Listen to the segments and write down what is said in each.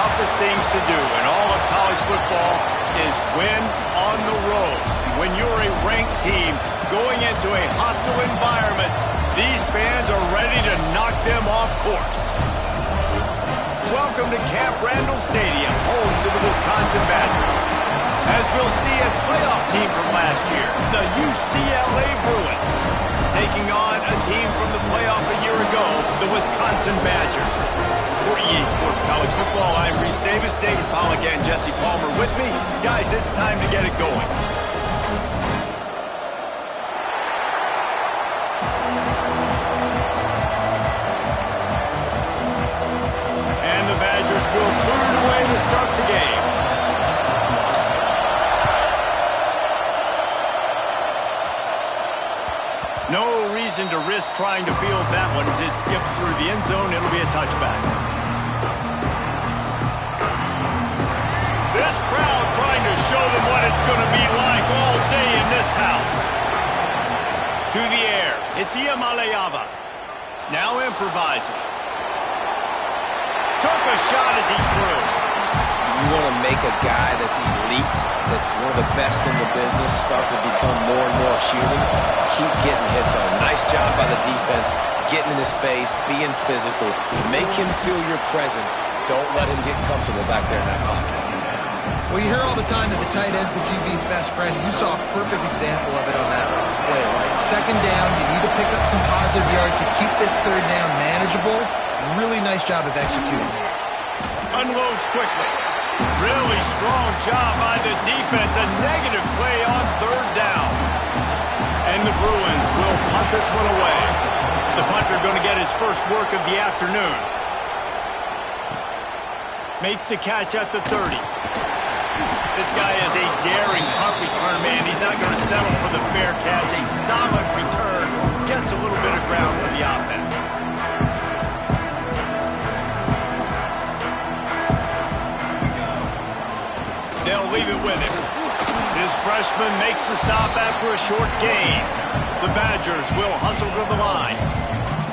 toughest things to do in all of college football is win on the road. When you're a ranked team going into a hostile environment, these fans are ready to knock them off course. Welcome to Camp Randall Stadium, home to the Wisconsin Badgers. As we'll see a playoff team from last year, the UCLA Bruins, taking on a team from the playoff a year ago, the Wisconsin Badgers. For EA Sports College Football, I'm Reese Davis, David Pollack, and Jesse Palmer with me. Guys, it's time to get it going. And the Badgers will boot it away to start the game. No reason to risk trying to field that one as it skips through the end zone. It'll be a touchback. This crowd trying to show them what it's going to be like all day in this house. To the air. It's Iamaleava. Now improvising. Took a shot as he threw. You want to make a guy that's elite, that's one of the best in the business, start to become more and more human, keep getting hits on. Nice job by the defense, getting in his face, being physical. Make him feel your presence. Don't let him get comfortable back there in that pocket. Well, you hear all the time that the tight end's the QB's best friend. You saw a perfect example of it on that last play, right? Second down, you need to pick up some positive yards to keep this third down manageable. Really nice job of executing that. Unloads quickly. Really strong job by the defense. A negative play on third down. And the Bruins will punt this one away. The punter going to get his first work of the afternoon. Makes the catch at the 30. This guy is a daring punt return man. He's not going to settle for the fair catch. A solid return. Gets a little bit of ground for the offense. They'll leave it with him. This freshman makes the stop after a short gain. The Badgers will hustle to the line.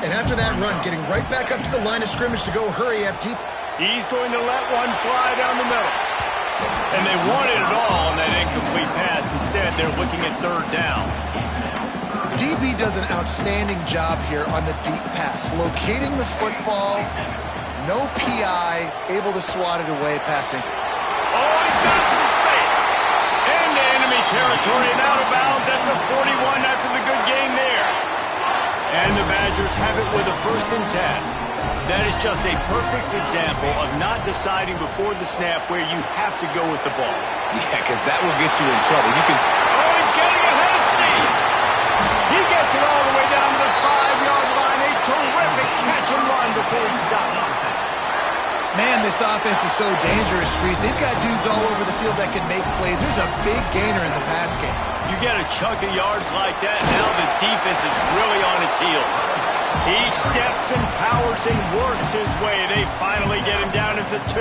And after that run, getting right back up to the line of scrimmage to go hurry up deep. He's going to let one fly down the middle. And they wanted it all on that incomplete pass. Instead, they're looking at third down. DB does an outstanding job here on the deep pass. Locating the football, no PI, able to swat it away passing. Oh, he's got some space. Into enemy territory and out of bounds at the 41 after the good game there. And the Badgers have it with a 1st and 10. That is just a perfect example of not deciding before the snap where you have to go with the ball. Yeah, because that will get you in trouble. You can. Oh, he's getting a hasty. He gets it all the way down to the 5-yard line. A terrific catch and run before he stopped. Man, this offense is so dangerous, Reese. They've got dudes all over the field that can make plays. There's a big gainer in the pass game. You get a chunk of yards like that, now the defense is really on its heels. He steps and powers and works his way. They finally get him down at the 2.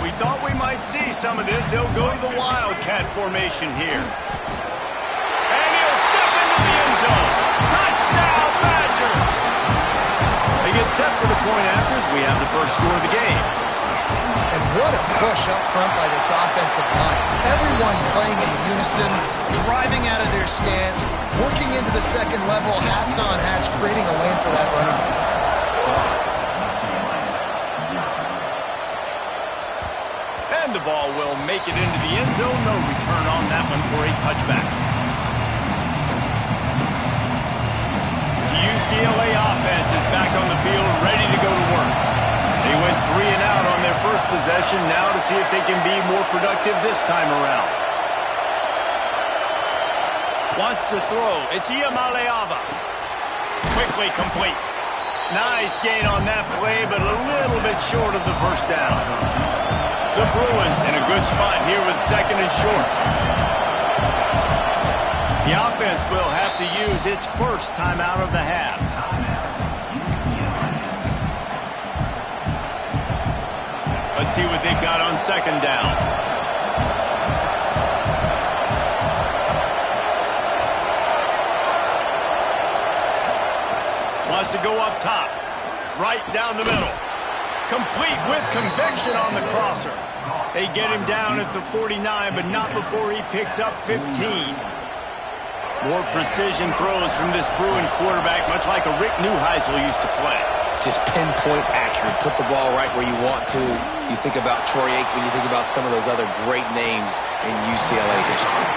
We thought we might see some of this. They'll go to the Wildcat formation here. And he'll step into the end zone. Touchdown, Badgers! They get set for the point after as we have the first score of the game. And what a push up front by this offensive line. Everyone playing in unison, driving out of their stance, working into the second level, hats on hats, creating a lane for that running back. And the ball will make it into the end zone. No return on that one for a touchback. The UCLA offense is back on the field, ready to go to work. They went 3 and out on their first possession, now to see if they can be more productive this time around. Wants to throw. It's Iamaleava. Quickly complete. Nice gain on that play, but a little bit short of the first down. The Bruins in a good spot here with 2nd and short. The offense will have to use its first timeout of the half. Let's see what they've got on 2nd down. Wants to go up top. Right down the middle. Complete with conviction on the crosser. They get him down at the 49, but not before he picks up 15. More precision throws from this Bruin quarterback, much like a Rick Neuheisel used to play. Just pinpoint accurate. Put the ball right where you want to. You think about Troy Aikman, you think about some of those other great names in UCLA history.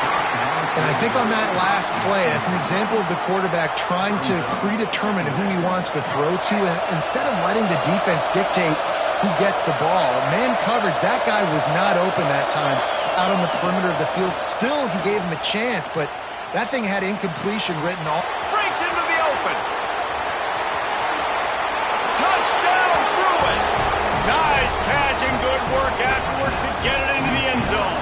And I think on that last play, that's an example of the quarterback trying to predetermine who he wants to throw to, and instead of letting the defense dictate who gets the ball. Man coverage, that guy was not open that time out on the perimeter of the field. Still, he gave him a chance, but that thing had incompletion written all. Breaks into the open. Touchdown, Bruins. Nice catch and good work afterwards to get it into the end zone.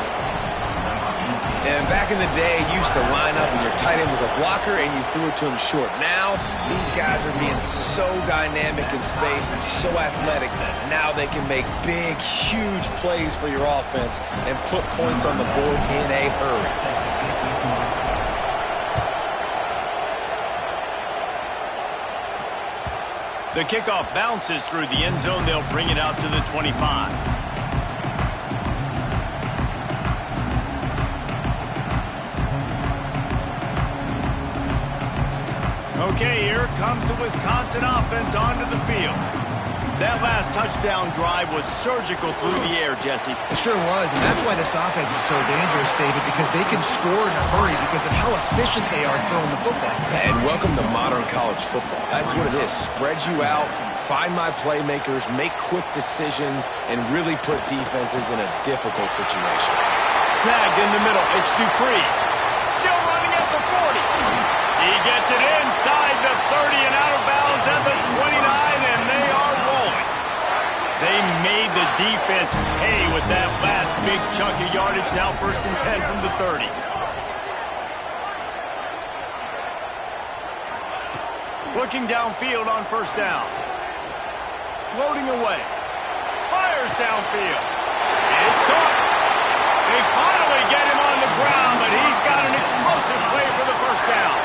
And back in the day, you used to line up and your tight end was a blocker and you threw it to him short. Now, these guys are being so dynamic in space and so athletic. Now they can make big, huge plays for your offense and put points on the board in a hurry. The kickoff bounces through the end zone. They'll bring it out to the 25. Okay, here comes the Wisconsin offense onto the field. That last touchdown drive was surgical through the air, Jesse. It sure was, and that's why this offense is so dangerous, David, because they can score in a hurry because of how efficient they are throwing the football. And welcome to modern college football. That's what it is. Spread you out, find my playmakers, make quick decisions, and really put defenses in a difficult situation. Snagged in the middle. It's Dupree. Still running at the 40. He gets it inside the 30 and out of bounds at the 29, and they are rolling. They made the defense pay with that last big chunk of yardage. Now 1st and 10 from the 30. Looking downfield on 1st down. Floating away. Fires downfield. It's caught. They finally get him on the ground, but he's got an explosive play for the 1st down.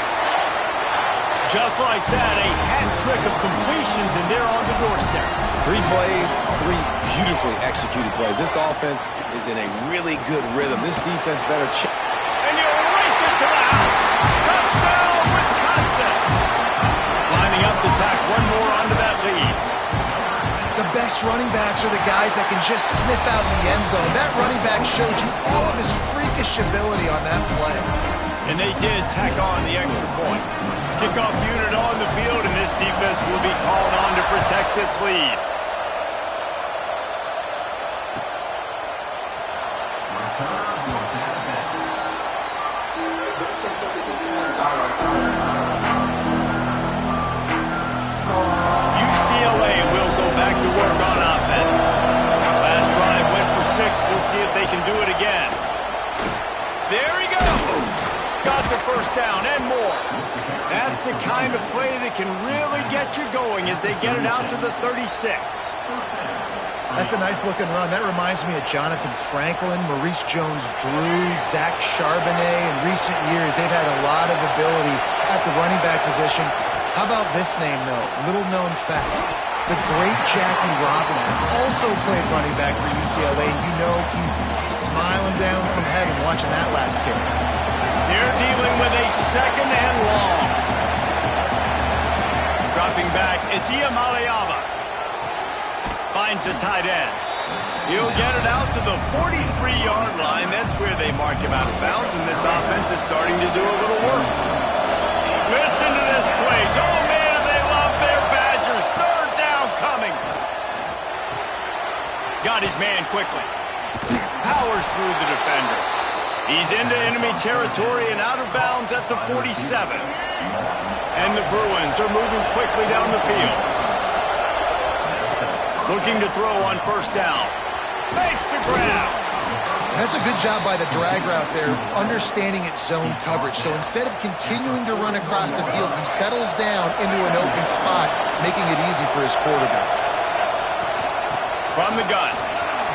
Just like that, a hat trick of completions, and they're on the doorstep. 3 plays, 3 beautifully executed plays. This offense is in a really good rhythm. This defense better check. And you race it to the house. Touchdown, Wisconsin. Lining up to tack one more onto that lead. The best running backs are the guys that can just sniff out the end zone. That running back showed you all of his freakish ability on that play. And they did tack on the extra point. Kickoff unit on the field, and this defense will be called on to protect this lead. UCLA will go back to work on offense. Last drive went for 6. We'll see if they can do it again. There he goes. Got the 1st down and more. That's the kind of play that can really get you going as they get it out to the 36. That's a nice-looking run. That reminds me of Jonathan Franklin, Maurice Jones-Drew, Zach Charbonnet. In recent years, they've had a lot of ability at the running back position. How about this name, though? Little-known fact. The great Jackie Robinson also played running back for UCLA. You know he's smiling down from heaven watching that last kick. They're dealing with a 2nd and long. Dropping back, it's Iamaleava. Finds the tight end. He'll get it out to the 43-yard line. That's where they mark him out of bounds, and this offense is starting to do a little work. Listen to this place. Oh, man, they love their Badgers. 3rd down coming. Got his man quickly. Powers through the defender. He's into enemy territory and out of bounds at the 47. And the Bruins are moving quickly down the field. Looking to throw on 1st down. Makes the grab. And that's a good job by the drag route there, understanding its zone coverage. So instead of continuing to run across the field, he settles down into an open spot, making it easy for his quarterback. From the gun.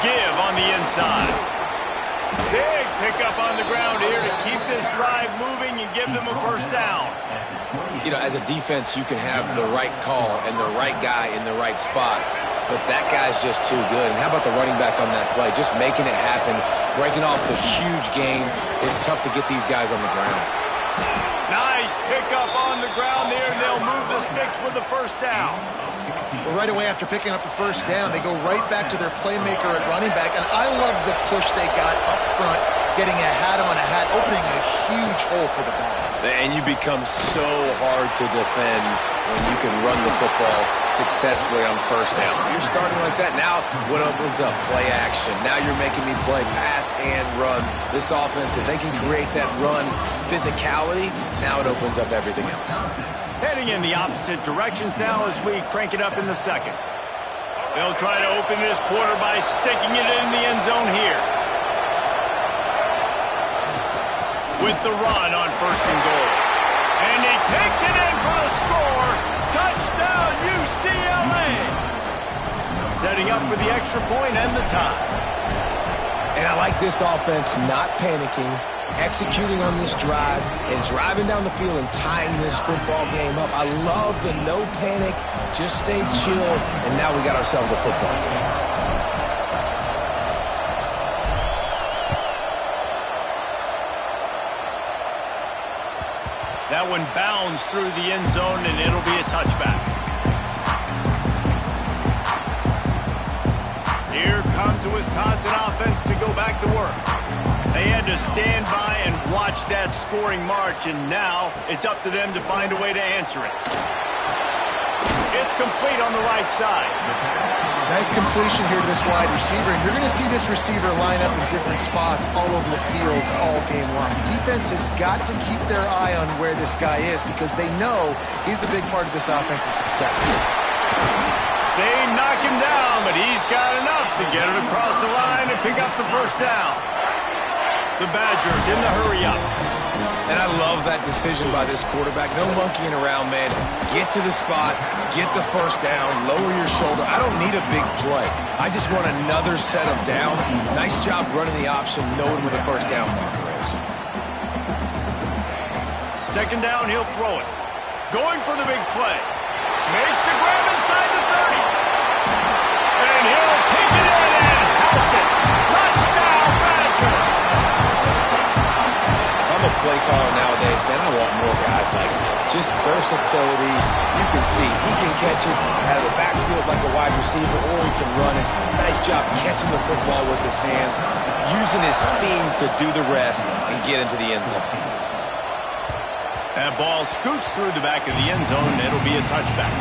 Give on the inside. Big pickup on the ground here to keep this drive moving and give them a 1st down. You know, as a defense, you can have the right call and the right guy in the right spot. but that guy's just too good. And how about the running back on that play? Just making it happen, breaking off the huge gain. It's tough to get these guys on the ground. Nice pickup on the ground there, and they'll move the sticks with the first down. Well, right away after picking up the first down, they go right back to their playmaker at running back, and I love the push they got up front, getting a hat on a hat, opening a huge hole for the back. And you become so hard to defend when you can run the football successfully on first down. You're starting like that. Now what opens up? Play action. Now you're making me play pass and run. This offense, if they can create that run physicality, now it opens up everything else. Heading in the opposite directions now as we crank it up in the second. They'll try to open this quarter by sticking it in the end zone here. With the run on first and goal. And he takes it in for the score. Touchdown, UCLA. Setting up for the extra point and the tie. And I like this offense not panicking, executing on this drive, and driving down the field and tying this football game up. I love the no panic, just stay chill, and now we got ourselves a football game. That one bounds through the end zone, and it'll be a touchback. Here comes the Wisconsin offense to go back to work. They had to stand by and watch that scoring march, and now it's up to them to find a way to answer it. It's complete on the right side. Nice completion here to this wide receiver, and you're going to see this receiver line up in different spots all over the field all game long. Defense has got to keep their eye on where this guy is because they know he's a big part of this offense's success. They knock him down, but he's got enough to get it across the line and pick up the first down. The Badgers in the hurry up. And I love that decision by this quarterback. No monkeying around, man. Get to the spot, get the first down, lower your shoulder. I don't need a big play. I just want another set of downs. Nice job running the option, knowing where the first down marker is. Second down, he'll throw it. Going for the big play. Makes the grab inside the 30. And he'll take it in and house it. Touchdown, Badger. I'm a play caller nowadays, man. I want more guys like this. Just versatility. You can see he can catch it out of the backfield like a wide receiver, or he can run it. Nice job catching the football with his hands, using his speed to do the rest and get into the end zone. That ball scoots through the back of the end zone, and it'll be a touchback.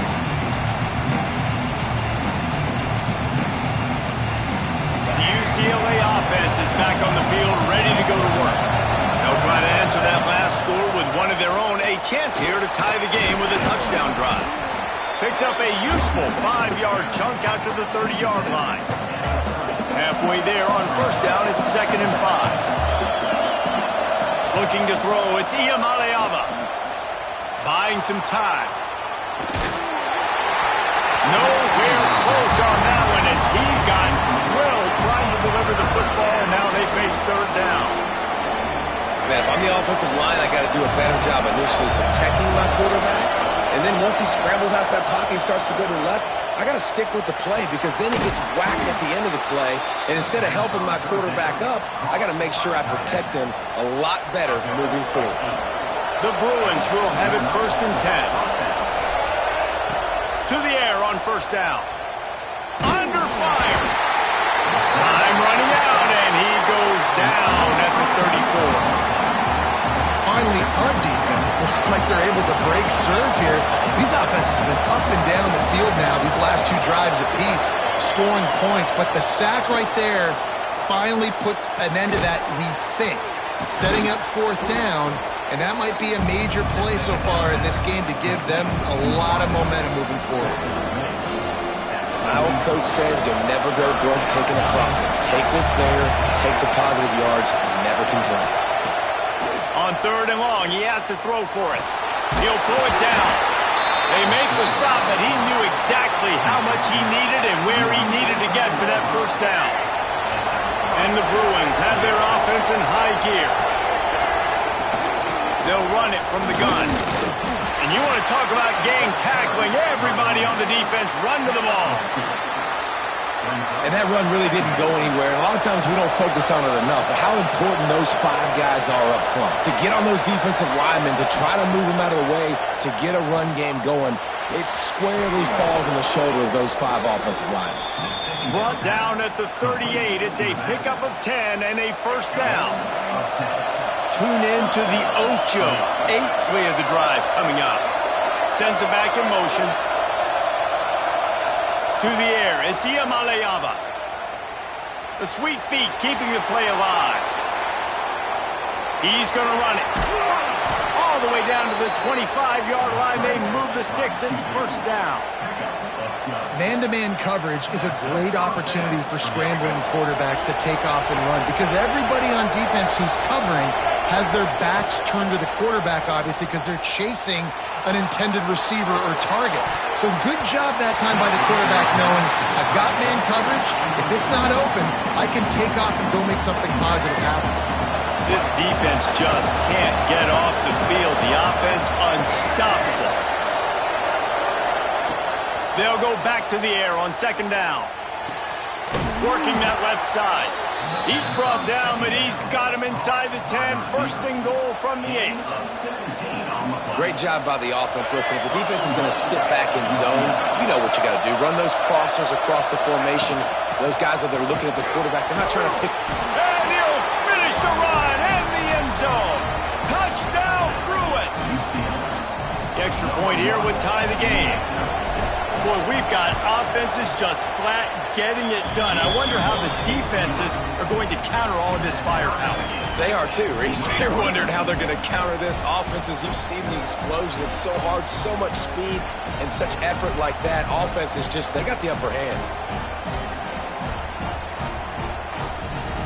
The UCLA offense is back on the field, ready to go to work. They'll try to answer that last score with one of their own, a chance here to tie the game with a touchdown drive. Picks up a useful 5-yard chunk out to the 30-yard line. Halfway there on first down, it's 2nd and 5. Looking to throw, it's Iamaleava. Buying some time. Nowhere close on that one as he got drilled trying to deliver the football, and now they face third down. Man, if I'm the offensive line, I got to do a better job initially protecting my quarterback. And then once he scrambles out of that pocket, he starts to go to the left, I got to stick with the play because then he gets whacked at the end of the play. And instead of helping my quarterback up, I got to make sure I protect him a lot better moving forward. The Bruins will have it 1st and 10. To the air on first down. Under fire. Time running out, and he goes down at the 34. Finally, on defense, looks like they're able to break serve here. These offenses have been up and down the field now, these last 2 drives apiece, scoring points. But the sack right there finally puts an end to that, we think. It's setting up 4th down, and that might be a major play so far in this game to give them a lot of momentum moving forward. My old coach said you'll never go broke taking a profit. Take what's there, take the positive yards, and never complain. On 3rd and long, he has to throw for it. He'll pull it down. They make the stop, but he knew exactly how much he needed and where he needed to get for that first down. And the Bruins have their offense in high gear. They'll run it from the gun. And you want to talk about gang tackling. Everybody on the defense run to the ball. And that run really didn't go anywhere. And a lot of times we don't focus on it enough, but how important those 5 guys are up front. To get on those defensive linemen, to try to move them out of the way, to get a run game going, it squarely falls on the shoulder of those 5 offensive linemen. Brought down at the 38. It's a pickup of 10 and a first down. Tune in to the Ocho. 8th play of the drive coming up. Sends it back in motion. To the air, it's Iamaleava. The sweet feet keeping the play alive. He's going to run it. All the way down to the 25-yard line. They move the sticks. It's first down. Man-to-man coverage is a great opportunity for scrambling quarterbacks to take off and run because everybody on defense who's covering has their backs turned to the quarterback, obviously, because they're chasing an intended receiver or target. So good job that time by the quarterback knowing I've got man coverage. If it's not open, I can take off and go make something positive happen. This defense just can't get off the field. The offense unstoppable. They'll go back to the air on second down. Working that left side. He's brought down, but he's got him inside the 10. First and goal from the 8. Great job by the offense. Listen, if the defense is going to sit back in zone, you know what you got to do. Run those crossers across the formation. Those guys that are looking at the quarterback, they're not trying to pick. And he'll finish the run and the end zone. Touchdown, Bruin. The extra point here would tie the game. Boy, we've got offenses just flat getting it done. I wonder how the defenses are going to counter all of this firepower. They are too, Reese. They're wondering how they're going to counter this. Offenses, you've seen the explosion. It's so hard, so much speed, and such effort like that. Offenses just, they got the upper hand.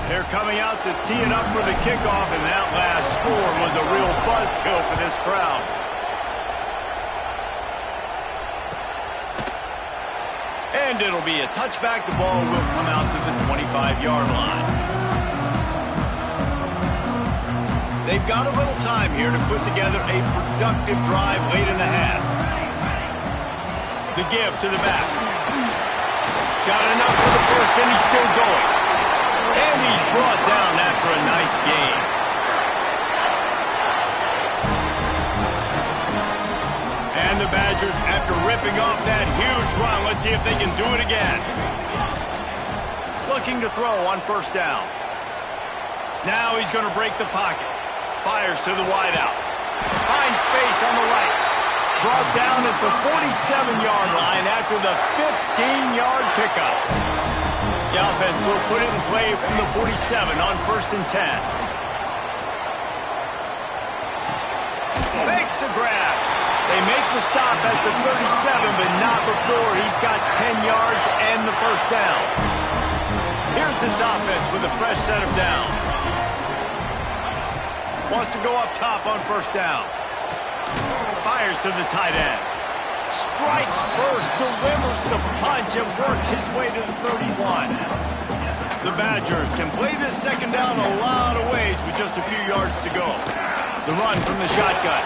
They're coming out to tee it up for the kickoff, and that last score was a real buzzkill for this crowd. And it'll be a touchback. The ball will come out to the 25-yard line. They've got a little time here to put together a productive drive late in the half. The give to the back. Got enough for the first, and he's still going. And he's brought down after a nice gain. And the Badgers, after ripping off that huge run, let's see if they can do it again. Looking to throw on first down. Now he's going to break the pocket. Fires to the wideout. Finds space on the right. Brought down at the 47-yard line after the 15-yard pickup. The offense will put it in play from the 47 on first and 10. Makes the grab. They make the stop at the 37, but not before he's got 10 yards and the first down. Here's this offense with a fresh set of downs. Wants to go up top on first down. Fires to the tight end. Strikes first, delivers the punch, and works his way to the 31. The Badgers can play this second down a lot of ways with just a few yards to go. The run from the shotgun.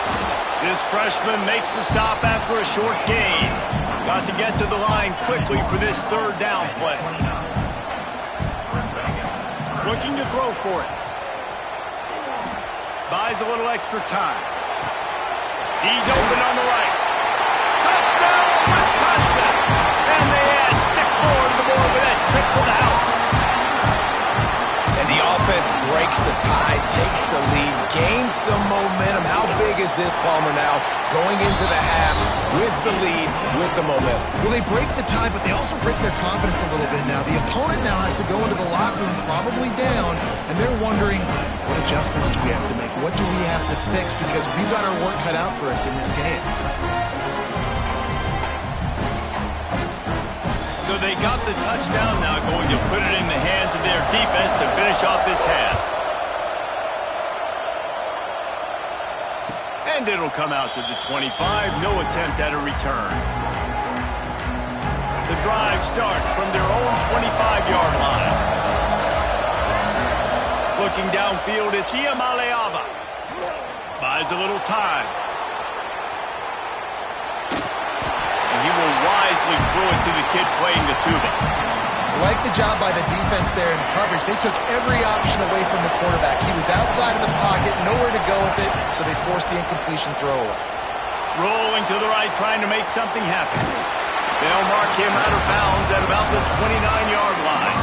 This freshman makes the stop after a short gain. Got to get to the line quickly for this third down play. Looking to throw for it. Buys a little extra time. He's open on the right. Touchdown, Wisconsin! And they add 6 more to the board with that trip to the house. And the offense breaks the tie, takes the lead, gains some momentum. How big is this, Palmer, now? Going into the half with the lead, with the momentum. Well, they break the tie, but they also break their confidence a little bit now. The opponent now has to go into the locker room probably down, and they're wondering, what adjustments do we have to make? What do we have to fix? Because we've got our work cut out for us in this game. So they got the touchdown now, going to put it in the hands of their defense to finish off this half. And it'll come out to the 25. No attempt at a return. The drive starts from their own 25-yard line. Looking downfield, it's Iamaleava. Buys a little time. And he will wisely throw it to the kid playing the tuba. Like the job by the defense there in coverage. They took every option away from the quarterback. He was outside of the pocket, nowhere to go with it, so they forced the incompletion throwaway. Rolling to the right, trying to make something happen. They'll mark him out of bounds at about the 29-yard line.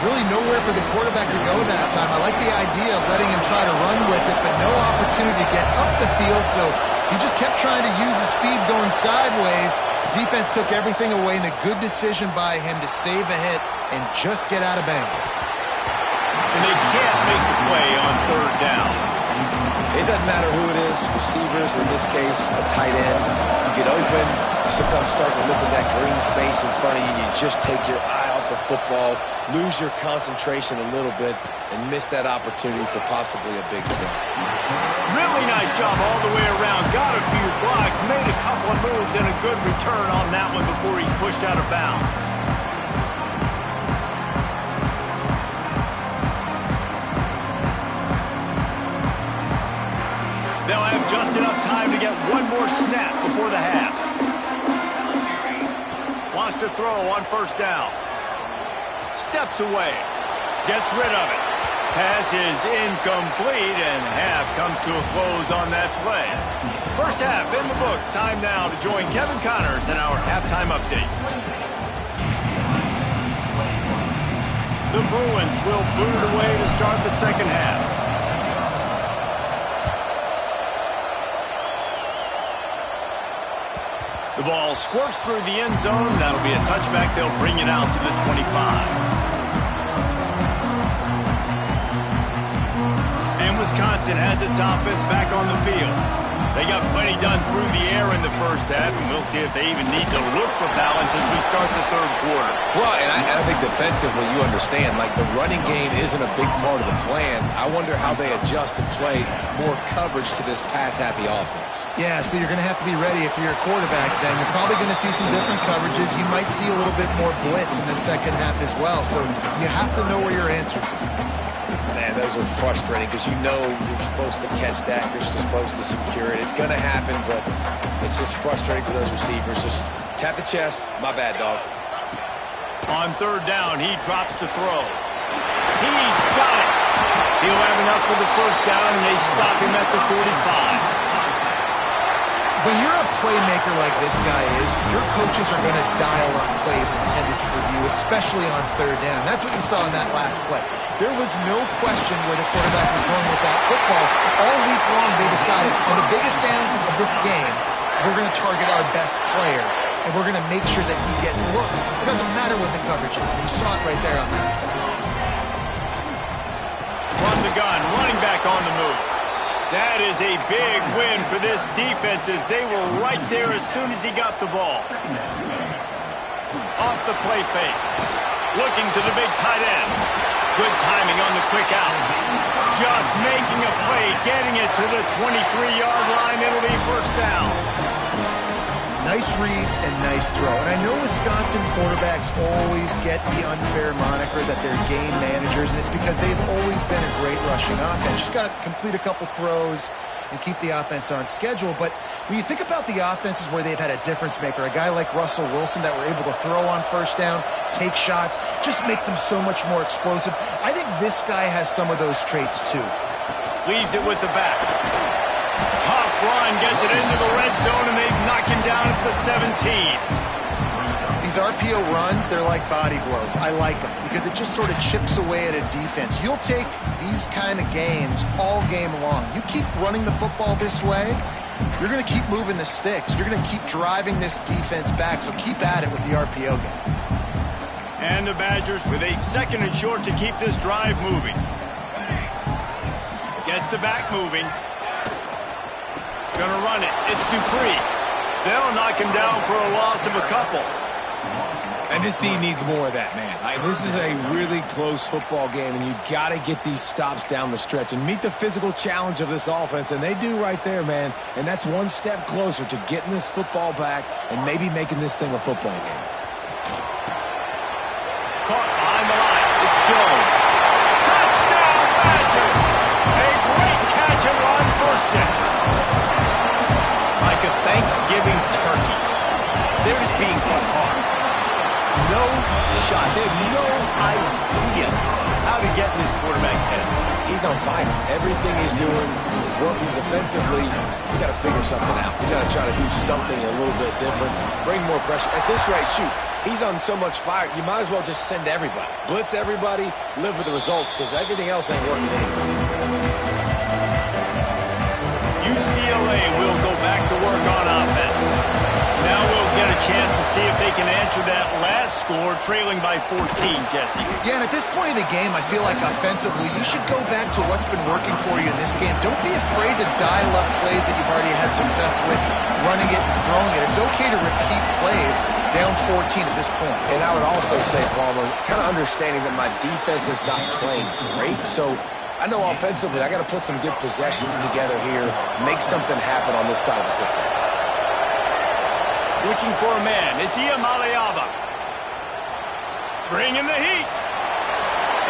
Really nowhere for the quarterback to go that time. I like the idea of letting him try to run with it, but no opportunity to get up the field, so he just kept trying to use his speed going sideways. Defense took everything away, and a good decision by him to save a hit and just get out of bounds. And they can't make the play on third down. It doesn't matter who it is, receivers, in this case, a tight end. You get open, you sometimes start to look at that green space in front of you, and you just take your eye off the football, lose your concentration a little bit, and miss that opportunity for possibly a big play. Really nice job all the way around. Got a few blocks, made a couple of moves, and a good return on that one before he's pushed out of bounds. They'll have just enough time to get one more snap before the half. Wants to throw on first down. Steps away. Gets rid of it. Pass is incomplete, and half comes to a close on that play. First half in the books. Time now to join Kevin Connors in our halftime update. The Bruins will boot it away to start the second half. The ball squirts through the end zone. That'll be a touchback. They'll bring it out to the 25. And Wisconsin has its offense back on the field. They got plenty done through the air in the first half, and we'll see if they even need to look for balance as we start the third quarter. Well, and I think defensively, you understand, like the running game isn't a big part of the plan. I wonder how they adjust and play more coverage to this pass-happy offense. Yeah, so you're going to have to be ready if you're a quarterback then. You're probably going to see some different coverages. You might see a little bit more blitz in the second half as well, so you have to know where your answers are. Man, those are frustrating because you know you're supposed to catch that. You're supposed to secure it. It's going to happen, but it's just frustrating for those receivers. Just tap the chest. My bad, dog. On third down, he drops to throw. He's got it. He'll have enough for the first down, and they stop him at the 45. When you're a playmaker like this guy is, your coaches are going to dial up plays intended for you, especially on third down. That's what you saw in that last play. There was no question where the quarterback was going with that football. All week long, they decided, on the biggest downs of this game, we're going to target our best player, and we're going to make sure that he gets looks. It doesn't matter what the coverage is, and you saw it right there on that play. Run the gun, running back on the move. That is a big win for this defense as they were right there as soon as he got the ball. Off the play fake. Looking to the big tight end. Good timing on the quick out. Just making a play, getting it to the 23-yard line. It'll be first down. Nice read and nice throw. And I know Wisconsin quarterbacks always get the unfair moniker that they're game managers, and it's because they've always been a great rushing offense. Just got to complete a couple throws and keep the offense on schedule. But when you think about the offenses where they've had a difference maker, a guy like Russell Wilson that were able to throw on first down, take shots, just make them so much more explosive. I think this guy has some of those traits too. Leaves it with the back. Tough run, gets it into the red zone, and they knock him down at the 17. These RPO runs, they're like body blows. I like them because it just sort of chips away at a defense. You'll take these kind of gains all game long. You keep running the football this way, you're going to keep moving the sticks. You're going to keep driving this defense back, so keep at it with the RPO game. And the Badgers with a second and short to keep this drive moving. Gets the back moving. Gonna run it. It's Dupree. They'll knock him down for a loss of a couple. And this team needs more of that, man. This is a really close football game, and you got to get these stops down the stretch and meet the physical challenge of this offense, and they do right there, man. And that's one step closer to getting this football back and maybe making this thing a football game. Caught behind the line. It's Jones. Touchdown, Badger! A great catch and run for 6. Like a Thanksgiving turkey. They're just being put hard. no shot. They have no idea how to get in this quarterback's head. He's on fire. Everything he's doing is working defensively. You got to figure something out. You got to try to do something a little bit different. Bring more pressure. At this rate, shoot, he's on so much fire, you might as well just send everybody. Blitz everybody, live with the results, because everything else ain't working anyways. UCLA will go back to work on offense. Now we'll get a chance to see if they can answer that last score, trailing by 14, Jesse. Yeah, and at this point in the game, I feel like offensively, you should go back to what's been working for you in this game. Don't be afraid to dial up plays that you've already had success with, running it and throwing it. It's okay to repeat plays down 14 at this point. And I would also say, Palmer, kind of understanding that my defense is not playing great, so I know offensively I got to put some good possessions together here, make something happen on this side of the football. Looking for a man. It's Iamaleava. Bringing the heat.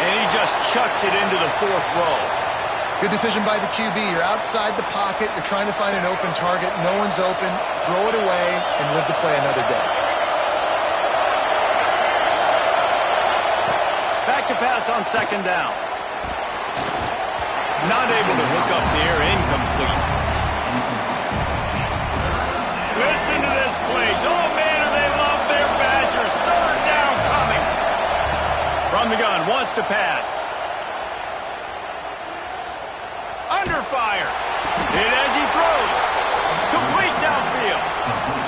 And he just chucks it into the fourth row. Good decision by the QB. You're outside the pocket. You're trying to find an open target. No one's open. Throw it away and live to play another day. Back to pass on second down. Not able to hook up there. Incomplete. Listen to this place. Oh, man, do they love their Badgers. Third down coming. From the gun, wants to pass. Under fire. Hit as he throws. Complete downfield.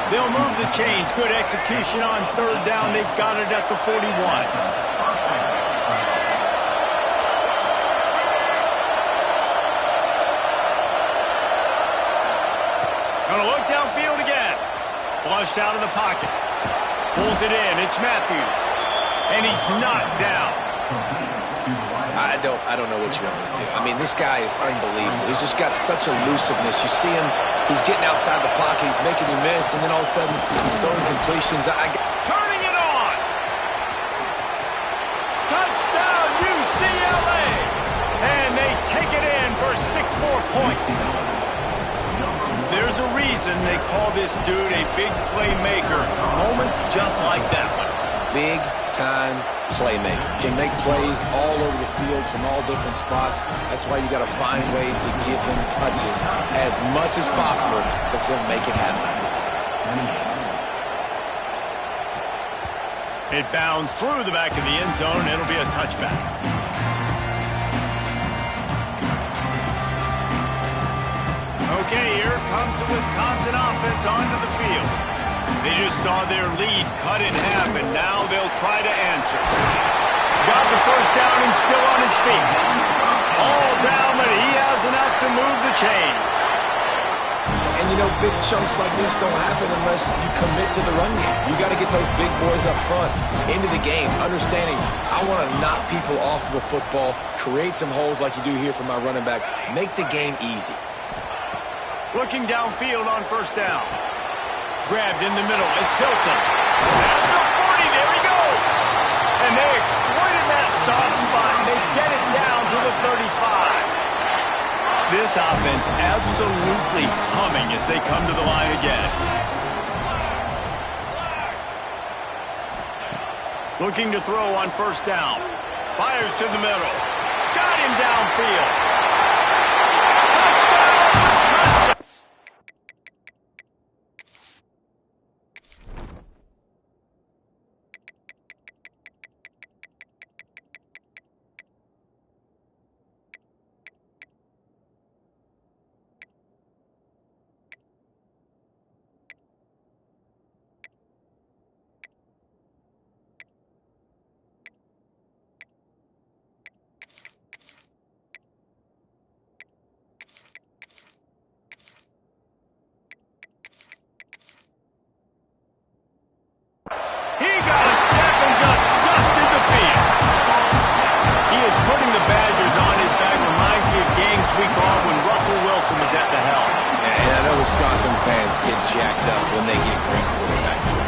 They'll move the chains. Good execution on third down. They've got it at the 41. Gonna look downfield again. Flushed out of the pocket. Pulls it in. It's Matthews. And he's knocked down. I don't know what you want me to do. I mean, this guy is unbelievable. He's just got such elusiveness. You see him, he's getting outside the pocket, he's making you miss, and then all of a sudden, he's throwing completions. Turning it on! Touchdown, UCLA! And they take it in for 6 more points. There's a reason they call this dude a big playmaker. Moments just like that one. Big-time playmaker. Can make plays all over the field from all different spots. That's why you got to find ways to give him touches as much as possible, because he'll make it happen. It bounds through the back of the end zone. It'll be a touchback. Okay, here comes the Wisconsin offense onto the field. They just saw their lead cut in half, and now they'll try to answer. Got the first down and still on his feet. All down, but he has enough to move the chains. And, you know, big chunks like this don't happen unless you commit to the run game. You got to get those big boys up front into the game, understanding I want to knock people off the football, create some holes like you do here for my running back, make the game easy. Looking downfield on first down. Grabbed in the middle. It's Hilton. At the 40, there he goes. And they exploited that soft spot, and they get it down to the 35. This offense absolutely humming as they come to the line again. Looking to throw on first down. Fires to the middle. Got him downfield. Touchdown, Wisconsin! Wisconsin fans get jacked up when they get great quarterback play.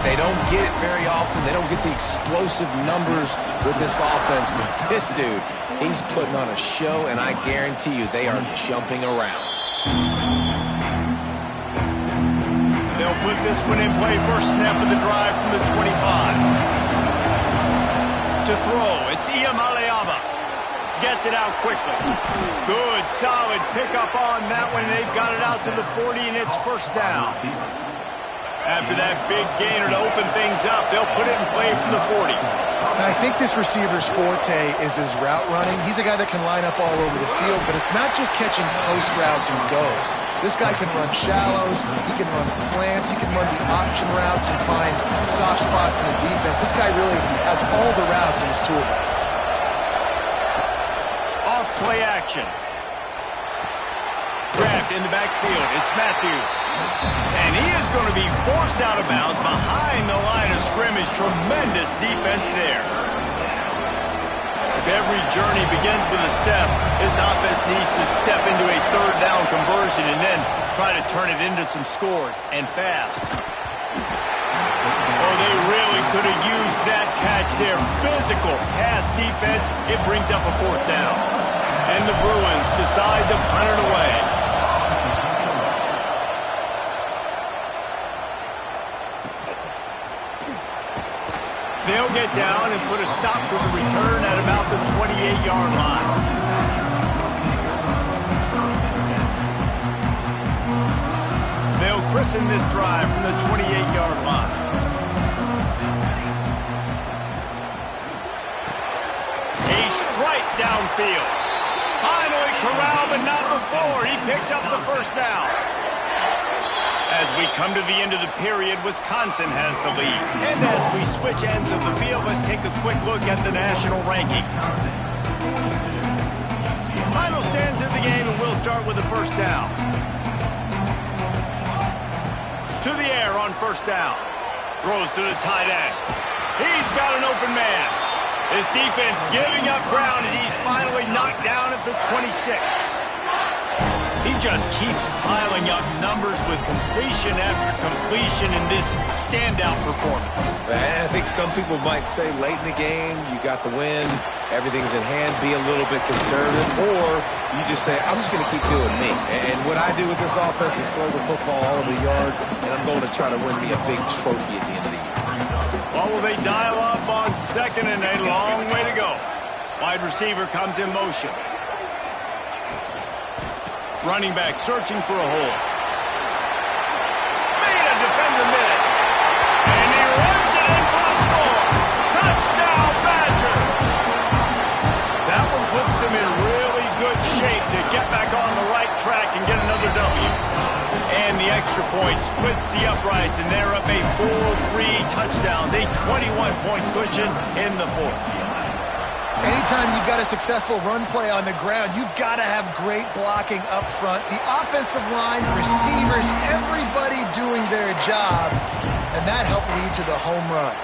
They don't get it very often. They don't get the explosive numbers with this offense. But this dude, he's putting on a show, and I guarantee you they are jumping around. They'll put this one in play. First snap of the drive from the 25. To throw, it's Iamaleava. Gets it out quickly. Good, solid pickup on that one. They've got it out to the 40, and it's first down. After that big gainer to open things up, they'll put it in play from the 40. And I think this receiver's forte is his route running. He's a guy that can line up all over the field, but it's not just catching post routes and goes. This guy can run shallows, he can run slants, he can run the option routes and find soft spots in the defense. This guy really has all the routes in his toolbox. Play action. Grabbed in the backfield. It's Matthews. And he is going to be forced out of bounds behind the line of scrimmage. Tremendous defense there. If every journey begins with a step, this offense needs to step into a third down conversion and then try to turn it into some scores, and fast. Oh, they really could have used that catch there. Physical pass defense. It brings up a fourth down. And the Bruins decide to punt it away. They'll get down and put a stop to the return at about the 28-yard line. They'll christen this drive from the 28-yard line. A strike downfield. Finally corralled, but not before. He picks up the first down. As we come to the end of the period, Wisconsin has the lead. And as we switch ends of the field, let's take a quick look at the national rankings. Final stands of the game, and we'll start with the first down. To the air on first down. Throws to the tight end. He's got an open man. His defense giving up ground as he's finally knocked down at the 26. He just keeps piling up numbers with completion after completion in this standout performance. I think some people might say late in the game, you got the win, everything's in hand, be a little bit conservative, or you just say, I'm just going to keep doing me. And what I do with this offense is throw the football all over the yard, and I'm going to try to win me a big trophy at the end of the year. Well, will they dial up on second and a long way to go? Wide receiver comes in motion. Running back searching for a hole. Made a defender miss. And he runs it in for the score. Touchdown, Badger. That one puts them in really good shape to get back on the right track and get another W. And the extra point splits the uprights, and they're up a 4-3 touchdowns, a 21-point cushion in the fourth. Anytime you've got a successful run play on the ground, you've got to have great blocking up front. The offensive line, receivers, everybody doing their job, and that helped lead to the home run.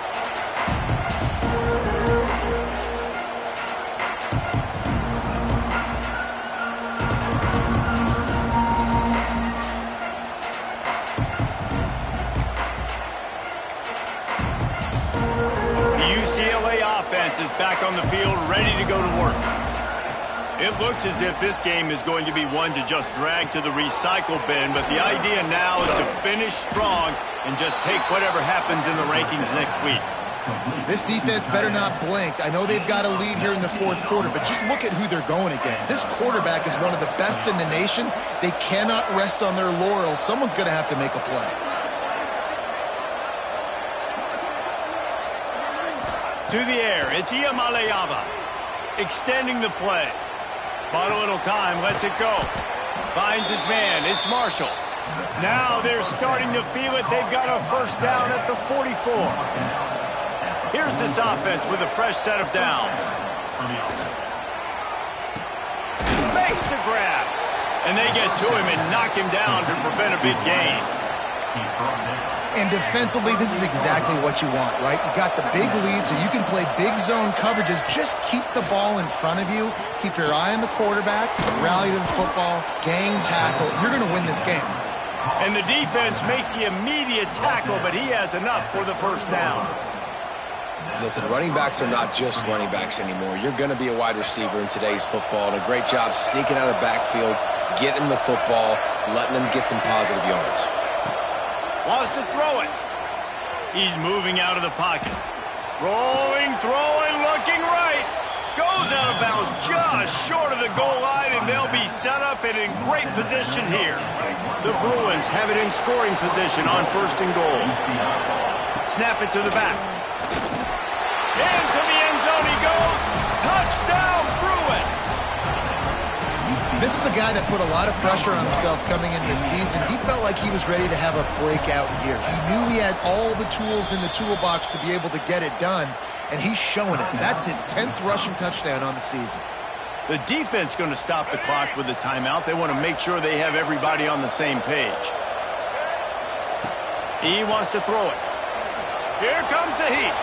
Is back on the field, ready to go to work. It looks as if this game is going to be one to just drag to the recycle bin, but the idea now is to finish strong and just take whatever happens in the rankings next week. This defense better not blink. I know they've got a lead here in the fourth quarter, but just look at who they're going against. This quarterback is one of the best in the nation. They cannot rest on their laurels. Someone's going to have to make a play. To the air, it's Iamaleava. Extending the play. Bought a little time, lets it go. Finds his man, it's Marshall. Now they're starting to feel it. They've got a first down at the 44. Here's this offense with a fresh set of downs. Makes the grab. And they get to him and knock him down to prevent a big gain. And defensively, this is exactly what you want, right? You got the big lead, so you can play big zone coverages. Just keep the ball in front of you. Keep your eye on the quarterback. Rally to the football. Gang tackle. You're going to win this game. And the defense makes the immediate tackle, but he has enough for the first down. Listen, running backs are not just running backs anymore. You're going to be a wide receiver in today's football. And a great job sneaking out of the backfield, getting the football, letting them get some positive yards. Wants to throw it. He's moving out of the pocket. Rolling, throwing, looking right. Goes out of bounds just short of the goal line, and they'll be set up and in great position here. The Bruins have it in scoring position on 1st and goal. Snap it to the back. Into the end zone he goes. Touchdown, Bruins! This is a guy that put a lot of pressure on himself coming into the season. He felt like he was ready to have a breakout year. He knew he had all the tools in the toolbox to be able to get it done, and he's showing it. That's his 10th rushing touchdown on the season. The defense going to stop the clock with the timeout. They want to make sure they have everybody on the same page. He wants to throw it. Here comes the heat.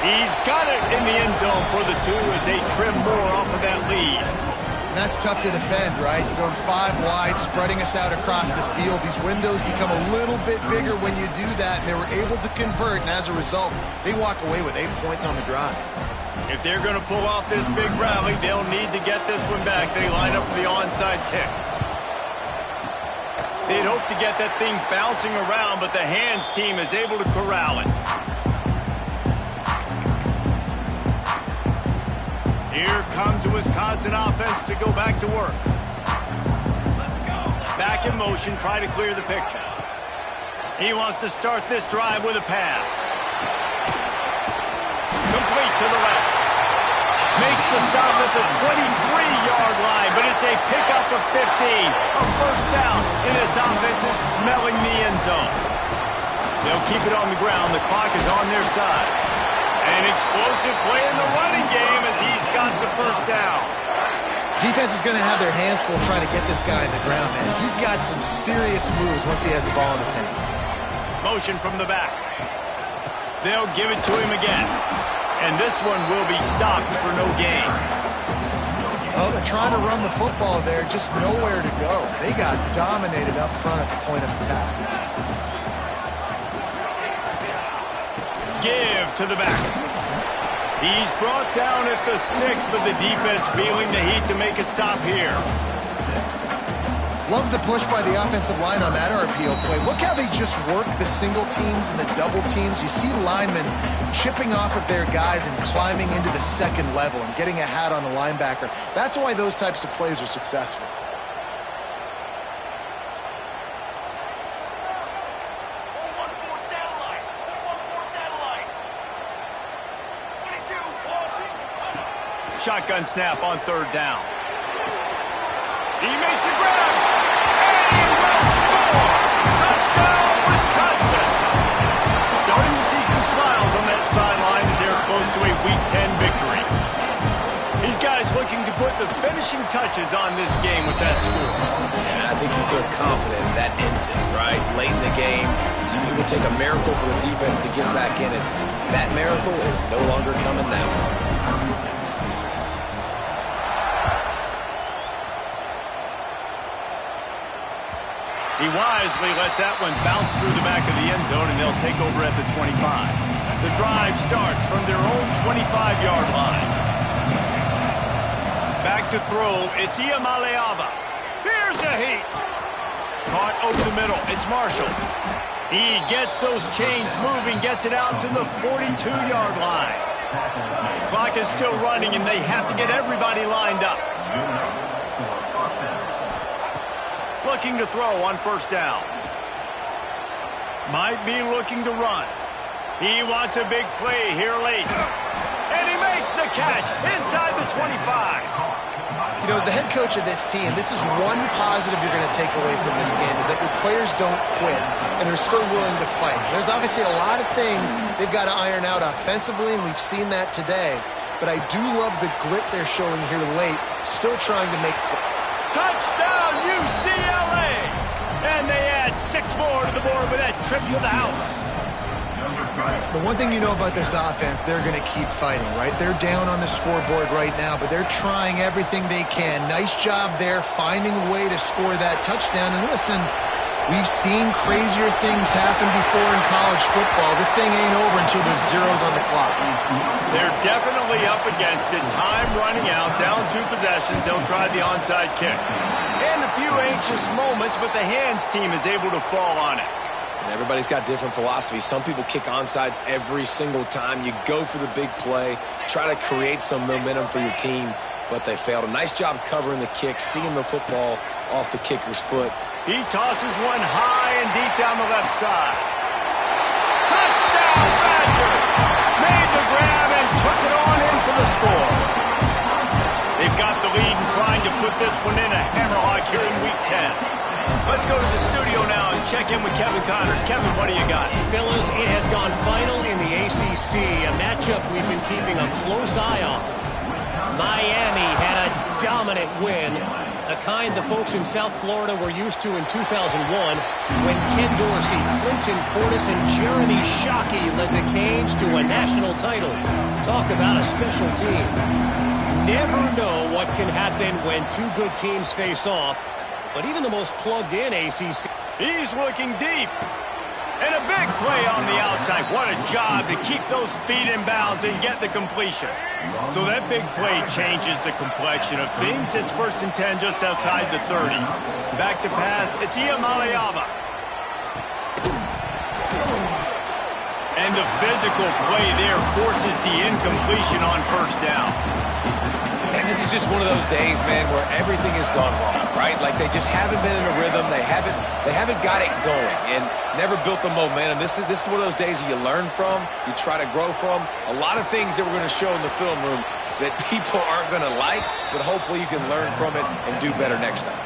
He's got it in the end zone for the 2 as they trim more off of that lead. And that's tough to defend, right? You're going 5 wide, spreading us out across the field. These windows become a little bit bigger when you do that, and they were able to convert, and as a result, they walk away with 8 points on the drive. If they're going to pull off this big rally, they'll need to get this one back. They line up for the onside kick. They'd hope to get that thing bouncing around, but the hands team is able to corral it. Here comes the Wisconsin offense to go back to work. Back in motion, try to clear the picture. He wants to start this drive with a pass. Complete to the left. Makes the stop at the 23-yard line, but it's a pickup of 15. A first down, and this offense is smelling the end zone. They'll keep it on the ground. The clock is on their side. An explosive play in the running game as he's got the first down. Defense is going to have their hands full trying to get this guy in the ground, man. He's got some serious moves once he has the ball in his hands. Motion from the back. They'll give it to him again. And this one will be stopped for no gain. Oh, they're trying to run the football there, just nowhere to go. They got dominated up front at the point of attack. Give to the back. He's brought down at the 6, but the defense feeling the heat to make a stop here. Love the push by the offensive line on that RPO play. Look how they just work the single teams and the double teams. You see linemen chipping off of their guys and climbing into the second level and getting a hat on the linebacker. That's why those types of plays are successful. Shotgun snap on 3rd down. He makes a grab. And he will score. Touchdown, Wisconsin. Starting to see some smiles on that sideline as they're close to a Week 10 victory. These guys looking to put the finishing touches on this game with that score. Yeah, I think you feel confident that ends it, right? Late in the game, it would take a miracle for the defense to get back in it. That miracle is no longer coming now. He wisely lets that one bounce through the back of the end zone, and they'll take over at the 25. The drive starts from their own 25-yard line. Back to throw, it's Iamaleava. Here's the heat. Caught over the middle, it's Marshall. He gets those chains moving, gets it out to the 42-yard line. Clock is still running, and they have to get everybody lined up. Looking to throw on 1st down. Might be looking to run. He wants a big play here late. And he makes the catch inside the 25. You know, as the head coach of this team, this is one positive you're going to take away from this game, is that your players don't quit and are still willing to fight. There's obviously a lot of things they've got to iron out offensively, and we've seen that today. But I do love the grit they're showing here late, still trying to make plays. Touchdown, UCLA! And they add 6 more to the board with that trip to the house. The one thing you know about this offense, they're going to keep fighting, right? They're down on the scoreboard right now, but they're trying everything they can. Nice job there, finding a way to score that touchdown. And listen, We've seen crazier things happen before in college football. This thing ain't over until there's zeros on the clock. They're definitely up against it. Time running out, down 2 possessions. They'll try the onside kick. And a few anxious moments, but the hands team is able to fall on it. And everybody's got different philosophies. Some people kick onside every single time. You go for the big play, try to create some momentum for your team, but they failed. A nice job covering the kick, seeing the football off the kicker's foot. He tosses one high and deep down the left side. Touchdown, Badger! Made the grab and took it on in for the score. They've got the lead and trying to put this one in a hammerlock here in Week 10. Let's go to the studio now and check in with Kevin Connors. Kevin, what do you got? Fellas, it has gone final in the ACC, a matchup we've been keeping a close eye on. Miami had a dominant win, the kind the folks in South Florida were used to in 2001 when Ken Dorsey, Clinton Portis, and Jeremy Shockey led the Canes to a national title. Talk about a special team. Never know what can happen when 2 good teams face off, but even the most plugged-in ACC... He's looking deep. And a big play on the outside. What a job to keep those feet in bounds and get the completion. So that big play changes the complexion of things. It's 1st and 10 just outside the 30. Back to pass. It's Iamaleava. And the physical play there forces the incompletion on 1st down. And this is just one of those days, man, where everything has gone wrong, right? Like they just haven't been in a rhythm. They haven't got it going and never built the momentum. This is one of those days that you learn from, you try to grow from. A lot of things that we're going to show in the film room that people aren't going to like, but hopefully you can learn from it and do better next time.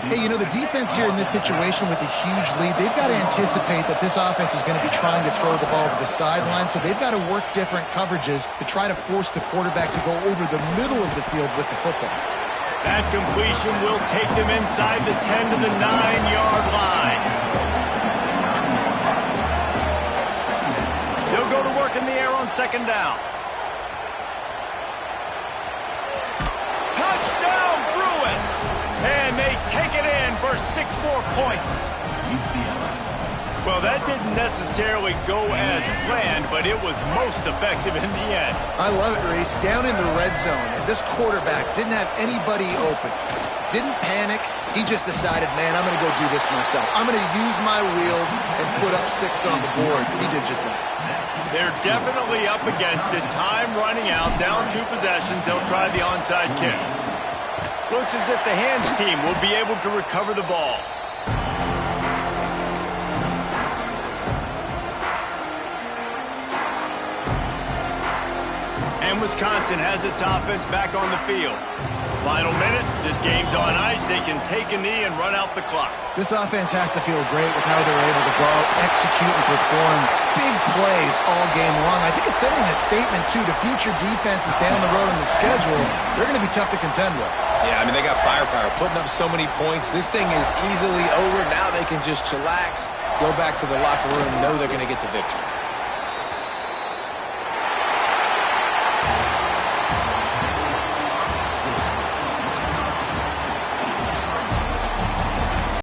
Hey, you know, the defense here in this situation with a huge lead, they've got to anticipate that this offense is going to be trying to throw the ball to the sideline, so they've got to work different coverages to try to force the quarterback to go over the middle of the field with the football. That completion will take them inside the 10 to the 9-yard line. They'll go to work in the air on 2nd down. Touchdown, Bruins! And they take it in for 6 more points. Well, that didn't necessarily go as planned, but it was most effective in the end. I love it, Reese. Down in the red zone, and this quarterback didn't have anybody open. Didn't panic. He just decided, man, I'm going to go do this myself. I'm going to use my wheels and put up 6 on the board. He did just that. They're definitely up against it. Time running out. Down 2 possessions. They'll try the onside kick. Looks as if the hands team will be able to recover the ball. And Wisconsin has its offense back on the field. Final minute, this game's on ice. They can take a knee and run out the clock. This offense has to feel great with how they're able to go out, execute, and perform big plays all game long. I think it's sending a statement, too, to future defenses down the road in the schedule. They're going to be tough to contend with. Yeah, I mean, they got firepower, putting up so many points. This thing is easily over. Now they can just chillax, go back to the locker room, know they're going to get the victory.